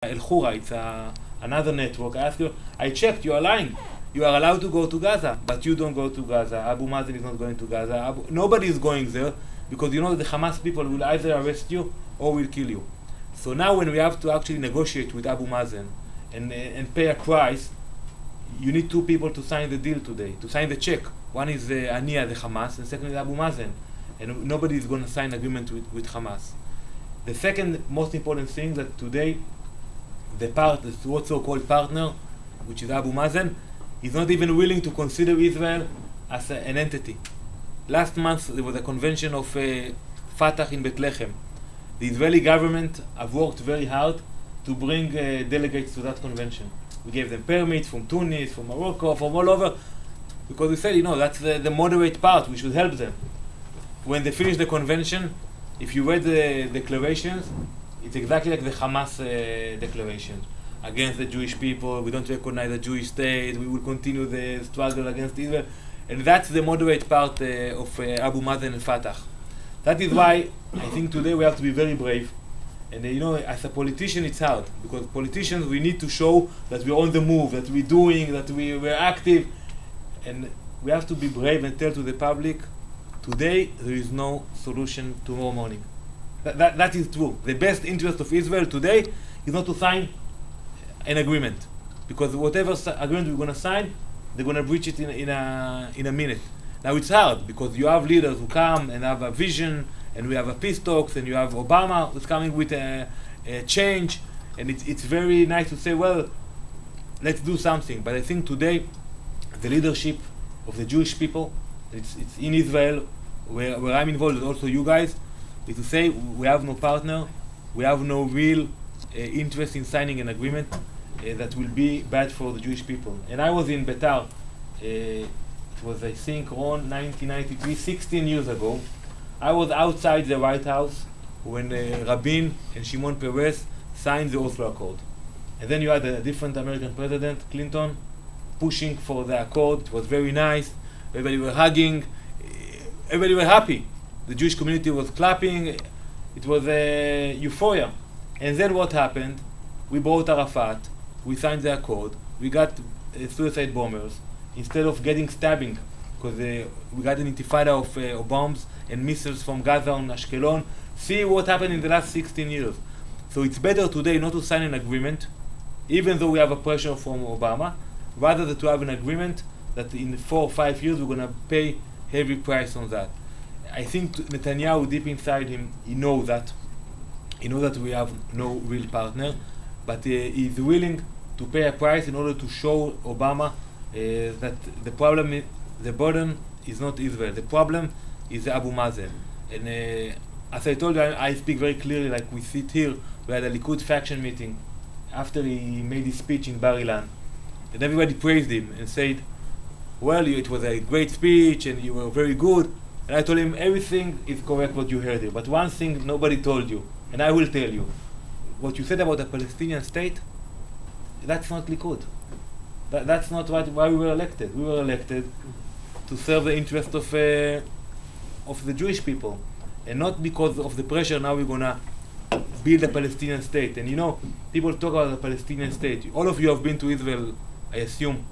El Khura, it's another network. I asked you, I checked, you are lying. You are allowed to go to Gaza, but you don't go to Gaza. Abu Mazen is not going to Gaza. Nobody is going there because you know the Hamas people will either arrest you or will kill you. So now when we have to actually negotiate with Abu Mazen and pay a price, you need two people to sign the deal today, to sign the check. One is Ania, the Hamas, and second is Abu Mazen. And nobody is going to sign agreement with Hamas. The second most important thing that today, the what's so-called partner, which is Abu Mazen, is not even willing to consider Israel as an entity. Last month there was a convention of Fatah in Bethlehem. The Israeli government have worked very hard to bring delegates to that convention. We gave them permits from Tunis, from Morocco, from all over, because we said, you know, that's the moderate part, we should help them. When they finished the convention, if you read the declarations, it's exactly like the Hamas declaration. Against the Jewish people, we don't recognize the Jewish state, we will continue the struggle against Israel. And that's the moderate part of Abu Mazen and Fatah. That is why I think today we have to be very brave. And you know, as a politician it's hard, because politicians, we need to show that we're on the move, that we're doing, that we're active. And we have to be brave and tell to the public, today there is no solution tomorrow morning. That is true. The best interest of Israel today is not to sign an agreement, because whatever agreement we're going to sign, they're going to breach it in a minute. Now it's hard because you have leaders who come and have a vision, and we have a peace talks, and you have Obama who's coming with a change, and it's very nice to say, well, let's do something. But I think today the leadership of the Jewish people, it's in Israel where I'm involved, and also you guys, is to say we have no partner, we have no real interest in signing an agreement that will be bad for the Jewish people. And I was in Betar, it was I think around 1993, 16 years ago. I was outside the White House when Rabin and Shimon Peres signed the Oslo Accord. And then you had a different American president, Clinton, pushing for the accord. It was very nice, everybody were hugging, everybody were happy. The Jewish community was clapping, it was euphoria. And then what happened? We brought Arafat, we signed the accord, we got suicide bombers, instead of getting stabbing, because we got an intifada of bombs and missiles from Gaza on Ashkelon. See what happened in the last 16 years. So it's better today not to sign an agreement, even though we have a pressure from Obama, rather than to have an agreement that in 4 or 5 years we're going to pay heavy price on that. I think Netanyahu, deep inside him, he knows that. He knows that we have no real partner, but he's willing to pay a price in order to show Obama that the problem, the burden is not Israel. The problem is Abu Mazen. And as I told you, I speak very clearly, like we sit here, we had a Likud faction meeting after he made his speech in Bar Ilan. And everybody praised him and said, well, it was a great speech and you were very good. And I told him, everything is correct what you heard here, but one thing nobody told you, and I will tell you. What you said about the Palestinian state, that's not Likud. That's not why we were elected. We were elected to serve the interest of the Jewish people, and not because of the pressure now we're going to build a Palestinian state. And you know, people talk about the Palestinian state. All of you have been to Israel, I assume.